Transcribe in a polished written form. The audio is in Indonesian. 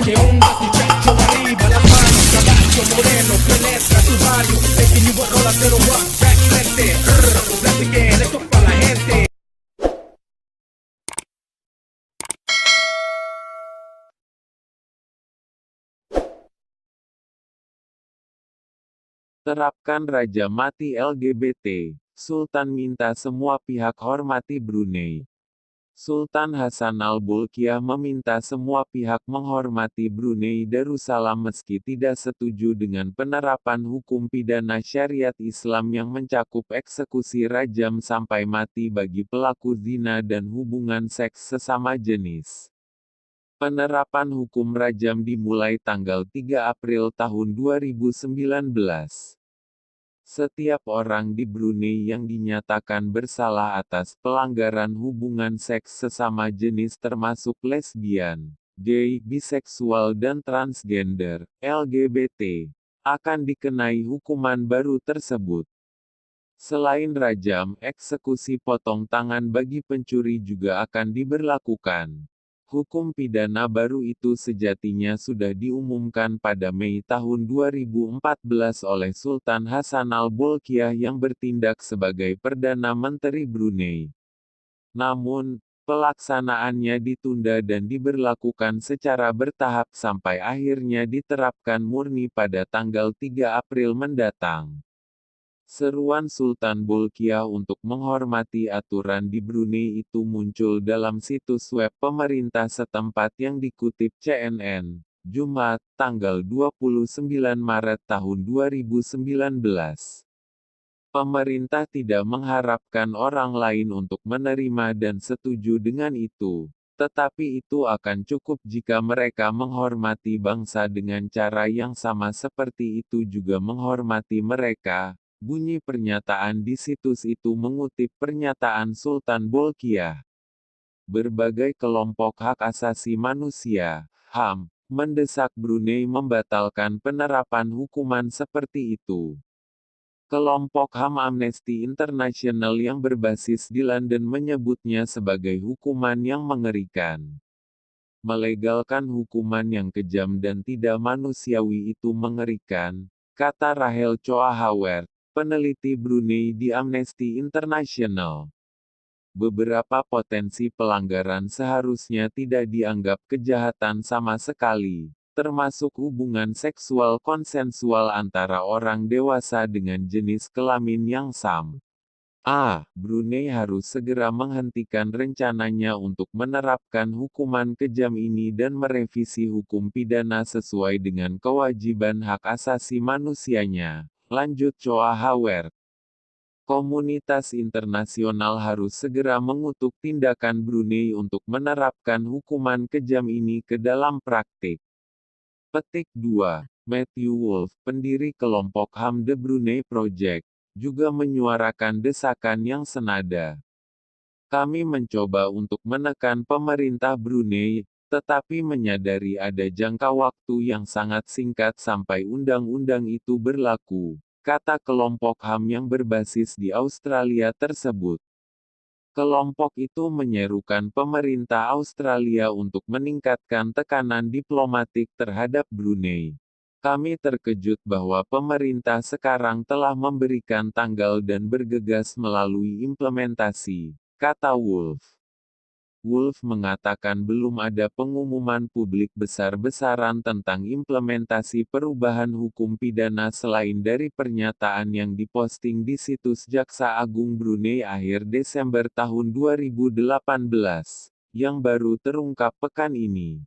que onda tu pecho arriba, las manos, caballo moreno, penetra tu barrio, taking you a rola 01, back frente, platiquen, esto es para la gente. Terapkan Raja Mati LGBT. Sultan minta semua pihak hormati Brunei. Sultan Hassan Al-Bolkiah meminta semua pihak menghormati Brunei Darussalam meski tidak setuju dengan penerapan hukum pidana syariat Islam yang mencakup eksekusi rajam sampai mati bagi pelaku zina dan hubungan seks sesama jenis. Penerapan hukum rajam dimulai tanggal 3 April tahun 2019. Setiap orang di Brunei yang dinyatakan bersalah atas pelanggaran hubungan seks sesama jenis termasuk lesbian, gay, biseksual dan transgender, LGBT, akan dikenai hukuman baru tersebut. Selain rajam, eksekusi potong tangan bagi pencuri juga akan diberlakukan. Hukum pidana baru itu sejatinya sudah diumumkan pada Mei tahun 2014 oleh Sultan Hassan Al-Bolkiah yang bertindak sebagai Perdana Menteri Brunei. Namun, pelaksanaannya ditunda dan diberlakukan secara bertahap sampai akhirnya diterapkan murni pada tanggal 3 April mendatang. Seruan Sultan Bolkiah untuk menghormati aturan di Brunei itu muncul dalam situs web pemerintah setempat yang dikutip CNN, Jumat, tanggal 29 Maret tahun 2019. Pemerintah tidak mengharapkan orang lain untuk menerima dan setuju dengan itu, tetapi itu akan cukup jika mereka menghormati bangsa dengan cara yang sama seperti itu juga menghormati mereka. Bunyi pernyataan di situs itu mengutip pernyataan Sultan Bolkiah. Berbagai kelompok hak asasi manusia, HAM, mendesak Brunei membatalkan penerapan hukuman seperti itu. Kelompok HAM Amnesty International yang berbasis di London menyebutnya sebagai hukuman yang mengerikan. Melegalkan hukuman yang kejam dan tidak manusiawi itu mengerikan, kata Rahel Choa Howard, peneliti Brunei di Amnesty International. Beberapa potensi pelanggaran seharusnya tidak dianggap kejahatan sama sekali, termasuk hubungan seksual konsensual antara orang dewasa dengan jenis kelamin yang sama. Brunei harus segera menghentikan rencananya untuk menerapkan hukuman kejam ini dan merevisi hukum pidana sesuai dengan kewajiban hak asasi manusianya. Lanjut Choa Howard. Komunitas internasional harus segera mengutuk tindakan Brunei untuk menerapkan hukuman kejam ini ke dalam praktik. Petik 2. Matthew Wolf, pendiri kelompok HAM The Brunei Project, juga menyuarakan desakan yang senada. Kami mencoba untuk menekan pemerintah Brunei, tetapi menyadari ada jangka waktu yang sangat singkat sampai undang-undang itu berlaku, kata kelompok HAM yang berbasis di Australia tersebut. Kelompok itu menyerukan pemerintah Australia untuk meningkatkan tekanan diplomatik terhadap Brunei. Kami terkejut bahwa pemerintah sekarang telah memberikan tanggal dan bergegas melalui implementasi, kata Wolf. Wolf mengatakan belum ada pengumuman publik besar-besaran tentang implementasi perubahan hukum pidana selain dari pernyataan yang diposting di situs Jaksa Agung Brunei akhir Desember tahun 2018, yang baru terungkap pekan ini.